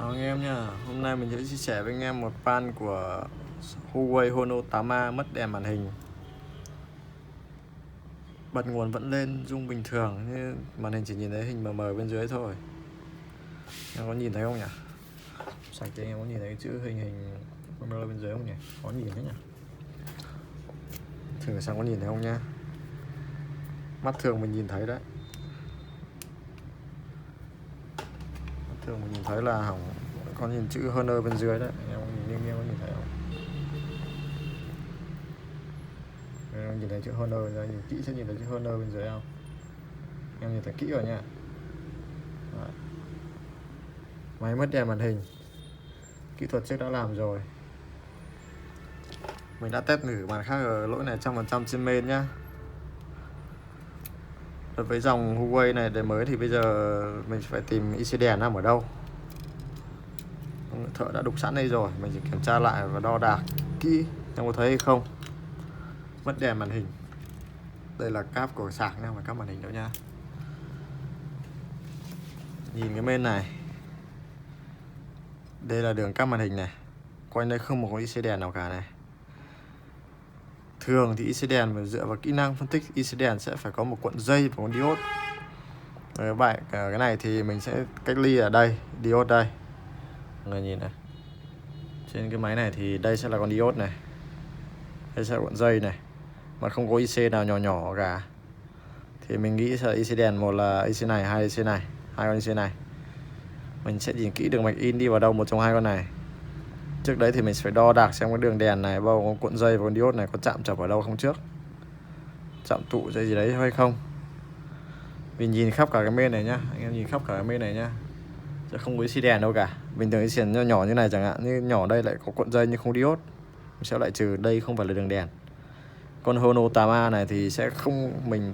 Anh em nha, hôm nay mình sẽ chia sẻ với anh em một pan của Huawei Honor 8A mất đèn màn hình. Bật nguồn vẫn lên rung bình thường, nhưng màn hình chỉ nhìn thấy hình mờ mờ bên dưới thôi. Em có nhìn thấy không nhỉ? Sạch thì anh em có nhìn thấy chữ hình Honor bên dưới không nhỉ? Có nhìn thấy nhỉ? Thử xem có nhìn thấy không nhá. Mắt thường mình nhìn thấy đấy. Mắt thường mình nhìn thấy là hỏng, có nhìn chữ Honor bên dưới đấy. Anh em có nhìn thấy không? Em nhìn thấy chữ Honor ra, nhìn kỹ sẽ nhìn thấy chữ Honor bên dưới không? Em nhìn thấy kỹ rồi nha. Đấy. Máy mất đèn màn hình, kỹ thuật trước đã làm rồi. Mình đã test thử màn khác ở lỗi này 100% trên main nhá. Đối với dòng Huawei này đời mới thì bây giờ mình phải tìm IC đèn nằm ở đâu. Thợ đã đục sẵn đây rồi, mình chỉ kiểm tra lại và đo đạc kỹ xem có thấy hay không. Mất đèn màn hình. Đây là cáp của sạc nha, không phải cáp màn hình đâu nha. Nhìn cái bên này, đây là đường cáp màn hình này, quanh đây không có IC đèn nào cả này. Thường thì IC đèn phải dựa vào kỹ năng phân tích IC đèn sẽ phải có một cuộn dây và một diode. Vậy cái này thì mình sẽ cách ly ở đây, diode đây. Mọi người nhìn này, trên cái máy này thì đây sẽ là con diode này, đây sẽ là cuộn dây này, mà không có IC nào nhỏ nhỏ cả. Thì mình nghĩ sẽ là IC đèn, một là IC này, hai IC này, hai con IC này. Mình sẽ nhìn kỹ đường mạch in đi vào đâu một trong hai con này. Trước đấy thì mình phải đo đạc xem cái đường đèn này bao gồm cuộn dây và con diode này có chạm chập ở đâu không trước, chạm tụ dây gì đấy hay không. Mình nhìn khắp cả cái bên này nhá, anh em nhìn khắp cả cái bên này nhá, sẽ không có IC đèn đâu cả. Bình thường IC đèn nhỏ nhỏ như này chẳng hạn, như nhỏ đây lại có cuộn dây nhưng không diode, mình sẽ lại trừ đây không phải là đường đèn. Con Honor 8A này thì mình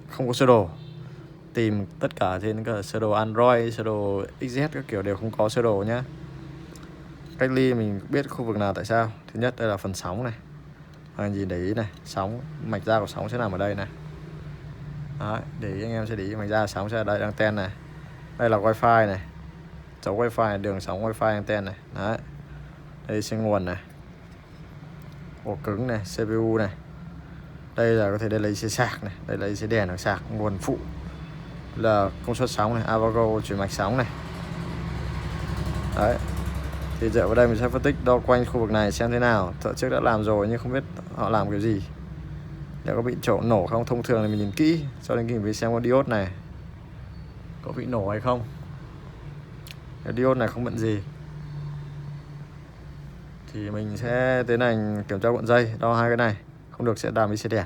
không có sơ đồ, tìm tất cả trên cả sơ đồ Android, sơ đồ XZ các kiểu đều không có sơ đồ nhá. Cách ly mình biết khu vực nào tại sao. Thứ nhất đây là phần sóng này, anh nhìn để ý này, sóng mạch ra của sóng sẽ nằm ở đây này. Đấy, để ý, anh em sẽ để ý mạch ra sóng sẽ ở đây, anten này. Đây là wifi này, dấu wifi này, đường sóng wifi anten này. Đấy, đây sẽ nguồn này, ổ cứng này, CPU này. Đây là có thể đây là IC sạc này, đây là IC đèn hoặc sạc. Nguồn phụ là công suất sóng này, Avago chuyển mạch sóng này. Đấy, thì dựa vào đây mình sẽ phân tích đo quanh khu vực này xem thế nào. Thợ trước đã làm rồi nhưng không biết họ làm kiểu gì, liệu có bị nổ không. Thông thường thì mình nhìn kỹ cho đến khi mình xem con diode này có bị nổ hay không. Cái diode này không bận gì thì mình sẽ tiến hành kiểm tra cuộn dây, đo hai cái này, không được sẽ làm IC đèn.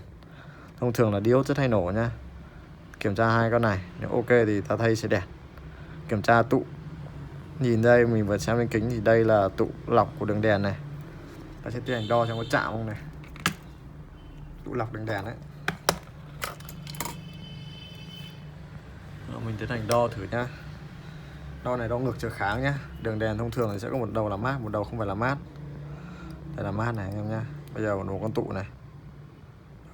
Thông thường là diode rất hay nổ nhá. Kiểm tra hai con này, nếu ok thì ta thay IC đèn. Kiểm tra tụ, nhìn đây mình vừa xem lên kính thì đây là tụ lọc của đường đèn này. Ta sẽ tiến hành đo xem có chạm không này, tụ lọc đường đèn đấy. Mình tiến hành đo thử nhá. Đo này đo ngược chiều kháng nhá. Đường đèn thông thường thì sẽ có một đầu là mát, một đầu không phải là mát. Đây là mát này anh em nhá. Bây giờ đổ con tụ này,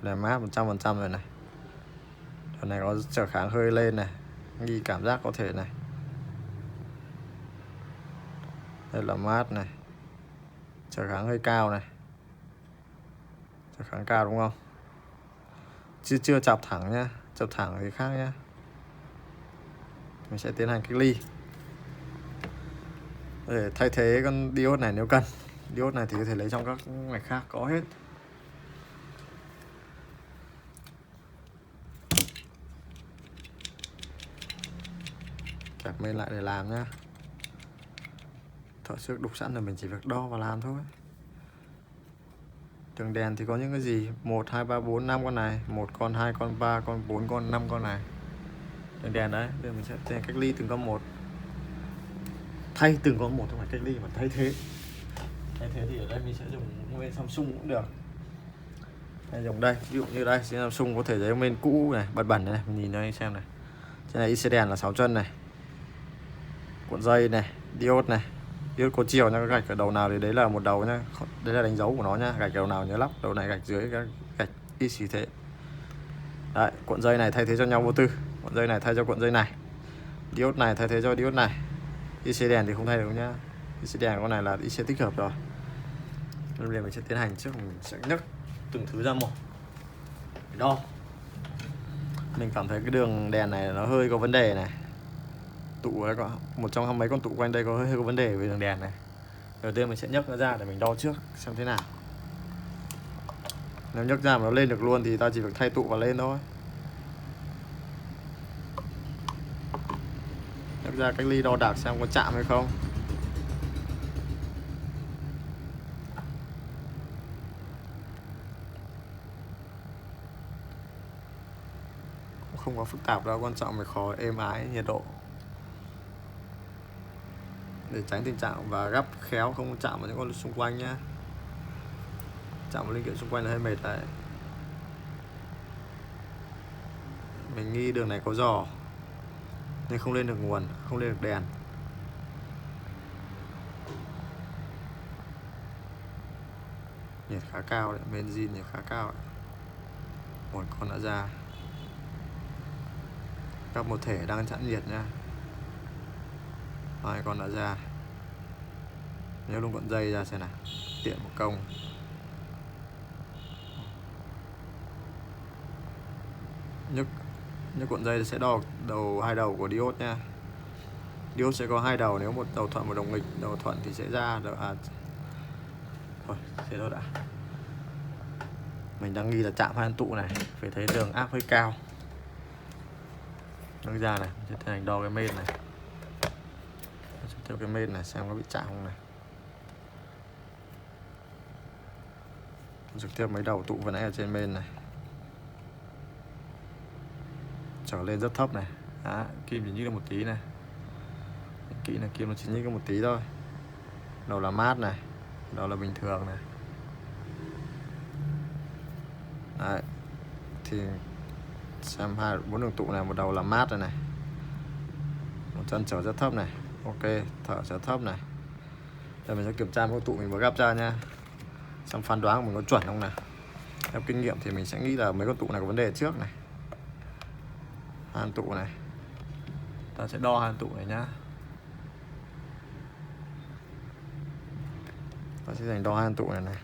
đây là mát 100% rồi này. Đường này có chiều kháng hơi lên này, nghi cảm giác có thể này. Đây là mát này, chiều kháng hơi cao này, chiều kháng cao đúng không? Chưa chọc thẳng nhá, chọc thẳng thì khác nhá. Mình sẽ tiến hành cách ly để thay thế con diode này nếu cần. Diode này thì có thể lấy trong các mạch khác có hết. Kẹp lên lại để làm nhá. Thợ trước đục sẵn rồi, mình chỉ việc đo và làm thôi. Đường đèn thì có những cái gì? 1, 2, 3, 4, 5 con này, 1 con, 2 con, 3 con, 4 con, 5 con này. Đường đèn đấy, bây giờ mình sẽ tiến hành cách ly từng con một. Thay từng con một, không phải cách ly mà thay thế. Thay thế thì ở đây mình sẽ dùng bên Samsung cũng được. Đây, dùng đây, ví dụ như đây, Samsung có thể lấy bên cũ này, bẩn bẩn này, mình nhìn đây xem này. Trên này IC đèn là 6 chân này, cuộn dây này, diode này, diode có chiều nha, cái gạch ở đầu nào thì đấy là một đầu nhá, đấy là đánh dấu của nó nhá. Gạch đầu nào nhớ lắp, đầu này gạch dưới cái gạch y xì thế. Đấy, cuộn dây này thay thế cho nhau vô tư, cuộn dây này thay cho cuộn dây này, diode này thay thế cho diode này. IC đèn thì không thay được nhá. IC đèn con này là IC tích hợp rồi. Nên mình sẽ tiến hành trước, mình sẽ nhấc từng thứ ra một để đo. Mình cảm thấy cái đường đèn này nó hơi có vấn đề này. Tụ ấy, có một trong mấy con tụ quanh đây hơi có vấn đề về đường đèn này. Đầu tiên mình sẽ nhấc nó ra để mình đo trước xem thế nào. Nếu nhấc ra mà nó lên được luôn thì ta chỉ việc thay tụ và lên thôi. Nhấc ra cách ly đo đạc xem có chạm hay không. Không có phức tạp đâu, quan trọng phải khó êm ái nhiệt độ để tránh tình trạng và gắp khéo không chạm vào những con xung quanh nhá. Chạm vào linh kiện xung quanh là hơi mệt đấy. Mình nghi đường này có giò nên không lên được nguồn, không lên được đèn. Nhiệt khá cao đấy, benzene nhiệt khá cao đấy. Một con đã ra. Các một thể đang chặn nhiệt nha. Hai con đã ra. Nhớ luôn cuộn dây ra xem nào, tiện một công. Nhấc cuộn dây sẽ đo hai đầu của diode nha. Diode sẽ có hai đầu, nếu một đầu thuận một đầu nghịch. Đầu thuận thì sẽ ra được thôi thế thôi đã. Mình đang nghi là chạm hai tụ này, phải thấy đường áp hơi cao. Nâng ra này, sẽ tiến hành đo cái main này. Theo cái main này xem có bị chạm không này. Trực tiếp mấy đầu tụ vừa nãy ở trên main này trở lên rất thấp này. Đó, kim chỉ nhích được một tí này. Kỹ là kim nó chỉ nhích được một tí thôi. Đầu là mát này, đầu là bình thường này. Đấy. Thì xem 4 đường tụ này, một đầu là mát rồi này. Một chân trở rất thấp này. Ok, thở trở thấp này. Đây mình sẽ kiểm tra một tụ mình vừa gắp ra nha. Xem phán đoán của mình có chuẩn không nào. Theo kinh nghiệm thì mình sẽ nghĩ là mấy con tụ này có vấn đề trước này. Hai tụ này. Ta sẽ đo hai tụ này nhá. Ta sẽ dành đo hai tụ này này.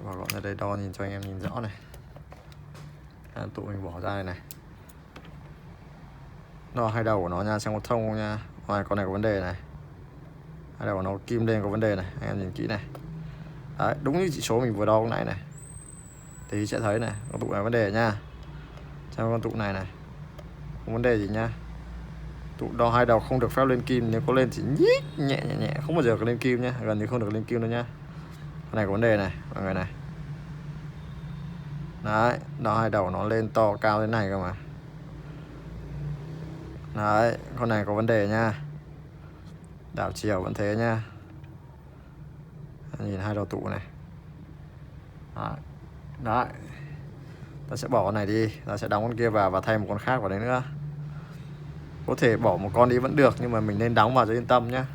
Và gọn ra đây đo nhìn cho anh em nhìn rõ này. Hai tụ mình bỏ ra đây này. Đo hai đầu của nó nha, xem có thông không nha. Con này có vấn đề này. Hai đầu của nó kim lên có vấn đề này, anh em nhìn kỹ này. Đấy, đúng như chỉ số mình vừa đo lúc nãy này. Thì sẽ thấy này, con tụ này vấn đề nha. Xem con tụ này này, không vấn đề gì nha. Tụ đo hai đầu không được phép lên kim, nếu có lên chỉ nhích nhẹ nhẹ, không bao giờ có lên kim nhá, gần như không được lên kim đâu nhá. Con này có vấn đề này, mọi người này. Đấy, đo hai đầu nó lên to cao thế này cơ mà. Đấy, con này có vấn đề nha. Đảo chiều vẫn thế nha. Nhìn hai đầu tụ này. Đấy. Ta sẽ bỏ con này đi, ta sẽ đóng con kia vào và thay một con khác vào đấy nữa. Có thể bỏ một con đi vẫn được, nhưng mà mình nên đóng vào cho yên tâm nhá.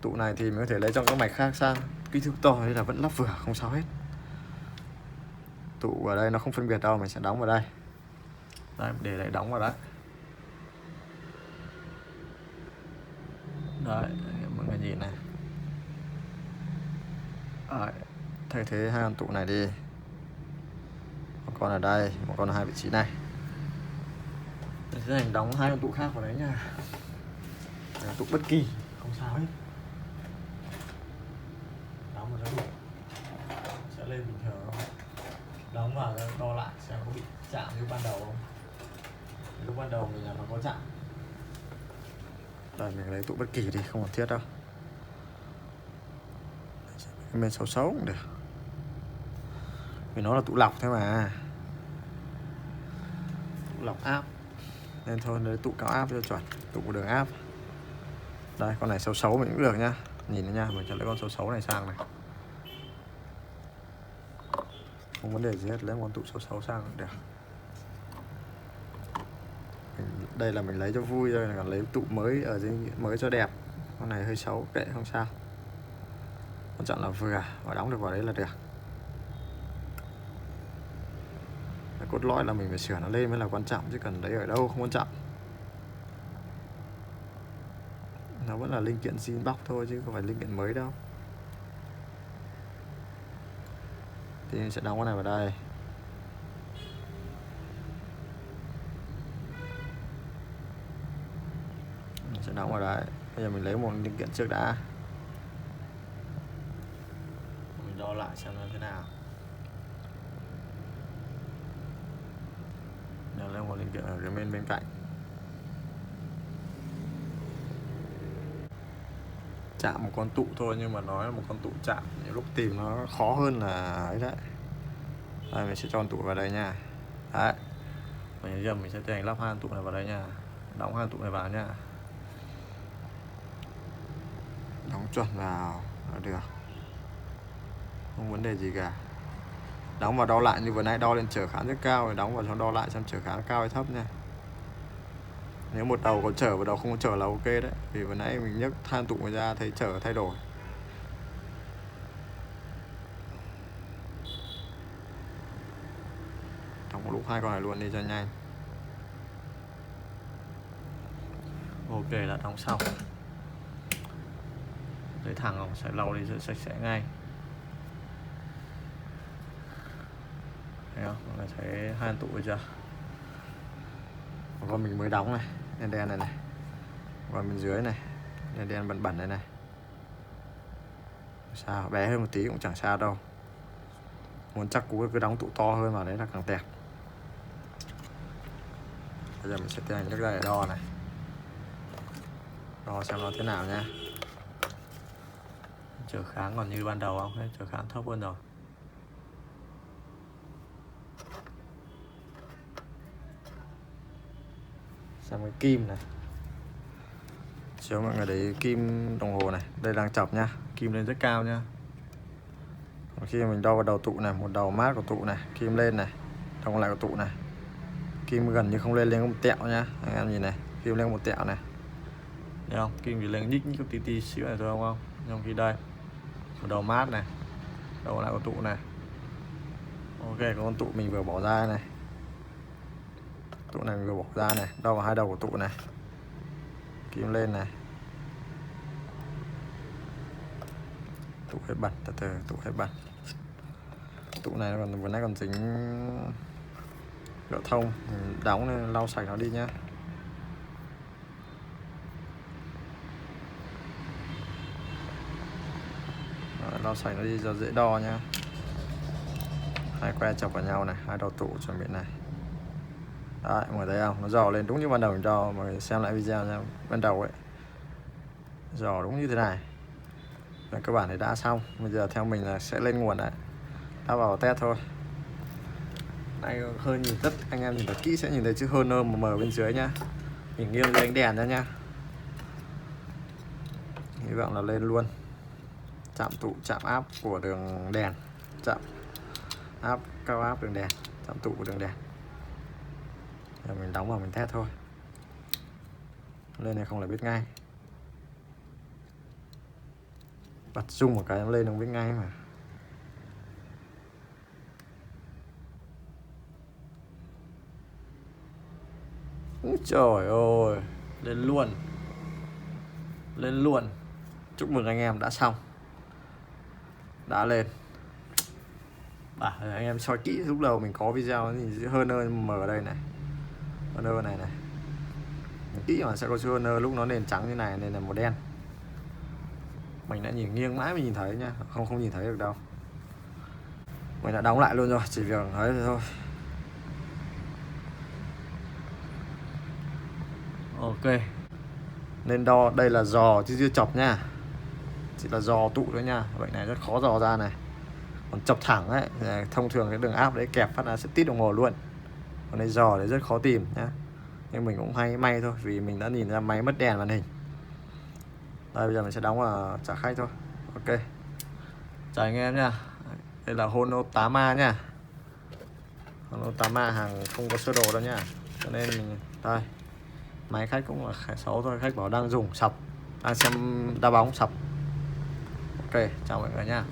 Tụ này thì mình có thể lấy trong các mạch khác sang. Kích thước to hay là vẫn lắp vừa, không sao hết. Tụ ở đây nó không phân biệt đâu, mình sẽ đóng vào đây. Đây, để lại đóng vào đấy. Đấy, mọi người nhìn này. Đấy, thay thế hai con tụ này đi. Một con ở đây, một con ở hai vị trí này. Mình sẽ hành đóng hai con tụ khác vào đấy nha. Tụ bất kỳ, không sao hết. Đóng vào đấy sẽ lên bình thường không? Đóng vào đo lại xem có bị chạm như ban đầu không. Lúc ban đầu mình là nó có chạm. Rồi mình lấy tụ bất kỳ đi, không cần thiết đâu. Bên xấu xấu cũng được. Vì nó là tụ lọc thế mà. Tụ lọc áp. Nên thôi lấy tụ cao áp cho chuẩn. Tụ đường áp. Đây, con này xấu xấu mình cũng được nhá. Nhìn này nha, mình sẽ lấy con xấu xấu này sang này. Không vấn đề gì hết, lấy con tụ xấu xấu sang cũng được. Đây là mình lấy cho vui thôi, còn lấy tụ mới ở dưới mới cho đẹp. Con này hơi xấu, kệ không sao. Quan trọng là vừa và đóng được vào đấy là được. cốt lõi là mình phải sửa nó lên mới là quan trọng, chứ cần đấy ở đâu không quan trọng. Nó vẫn là linh kiện zin bóc thôi chứ không phải linh kiện mới đâu. Thì mình sẽ đóng cái này vào đây. Mình sẽ đóng vào đây. Bây giờ mình lấy một linh kiện trước đã. Mình đo lại xem nó thế nào. Giờ lấy một linh kiện ở cái bên cạnh. Chạm một con tụ thôi, nhưng mà nói là một con tụ chạm nhiều lúc tìm nó khó hơn là ấy đấy. Đây mình sẽ cho con tụ vào đây nha. Đấy. Mình sẽ tiến hành lắp hai con tụ này vào đây nha. Đóng hai con tụ này vào nha. Đóng chuẩn vào là được, không vấn đề gì cả. Đóng vào đo lại như vừa nãy, đo lên trở kháng rất cao rồi đóng vào cho đo lại xem trở kháng cao hay thấp nha. Nếu một đầu có trở và đầu không có trở là ok đấy, vì vừa nãy mình nhấc than tụ ra thấy trở thay đổi. Đóng một lúc hai con này luôn đi cho nhanh. Ok, là đóng xong. Lấy thẳng không, sẽ lau đi sạch sẽ ngay. Thấy không? Mọi người thấy hai tụ chưa? Còn mình mới đóng này, đen đen này này. Còn bên dưới này, đen đen bẩn bẩn này này. Sao? Bé hơn một tí cũng chẳng sao đâu. Muốn chắc cú cứ đóng tụ to hơn vào đấy là càng tẹt. Bây giờ mình sẽ tiến hành nhấc ra để đo này. Đo xem nó thế nào nha. Trở kháng còn như ban đầu không? Hay trở kháng thấp hơn rồi. Xem cái kim này. Cho mọi người thấy kim đồng hồ này. Đây đang chọc nha. Kim lên rất cao nha. Còn khi mình đo vào đầu tụ này, một đầu mát của tụ này, kim lên này, đo lại của tụ này, kim gần như không lên, lên có một tẹo nha. Anh em nhìn này, kim lên một tẹo này. Thấy không? Kim chỉ lên nhích tí tí xíu này thôi không? Trong khi đây, một đầu mát này, đầu lại của tụ này. Ok, con tụ mình vừa bỏ ra này. Tụ này mình vừa bỏ ra này, đo vào hai đầu của tụ này. Kim lên này. Tụ hơi bẩn, từ từ, tụ hơi bẩn. Tụ này còn vừa nãy còn dính gỡ thông, mình đóng nên lau sạch nó đi nhá. Đó, lau sạch nó đi cho dễ đo nhá. Hai que chọc vào nhau này, hai đầu tụ chuẩn bị này. Đấy, mọi người thấy không? Nó dò lên đúng như ban đầu mình cho mọi người xem lại video nha. Ban đầu ấy dò đúng như thế này. Và cơ bản thì đã xong. Bây giờ theo mình là sẽ lên nguồn đấy, ta vào test thôi. Này hơi nhìn rất, anh em nhìn thật kỹ sẽ nhìn thấy chữ hơn mờ bên dưới nhá. Mình nghiêng lên ánh đèn ra nha. Hy vọng là lên luôn. Chạm tụ, chạm áp của đường đèn, chạm áp, cao áp đường đèn, chạm tụ của đường đèn. Giờ mình đóng vào mình test thôi. Lên này không là biết ngay. Bật zoom một cái nó lên không biết ngay mà. Trời ơi, lên luôn. Lên luôn. Chúc mừng anh em đã xong. Đã lên. Anh em soi kỹ lúc đầu mình có video thì hơn mờ ở đây này. Hơn này này. Kỹ mà sẽ có chữ hơn lúc nó nền trắng như này nên là màu đen. Mình đã nhìn nghiêng mãi mới nhìn thấy nha, không nhìn thấy được đâu. Mình đã đóng lại luôn rồi, chỉ việc ấy thôi. Ok. Nên đo, đây là giò chứ chưa chọc nha. Chỉ là giò tụ thôi nha. Vậy này rất khó dò ra này. Còn chọc thẳng ấy, thông thường cái đường áp đấy kẹp phát ra sẽ tít đồng hồ luôn. Còn đây giò đấy rất khó tìm nhá. Nhưng mình cũng hay may thôi, vì mình đã nhìn ra máy mất đèn màn hình. Đây bây giờ mình sẽ đóng vào trả khách thôi. Ok. Chào anh em nha. Đây là Hono 8A nha. Hono 8A hàng không có sơ đồ đâu nha. Cho nên mình đây. Máy khách cũng là xấu thôi, khách bảo đang dùng sập, đang xem đá bóng sập. Ok, chào mọi người nha.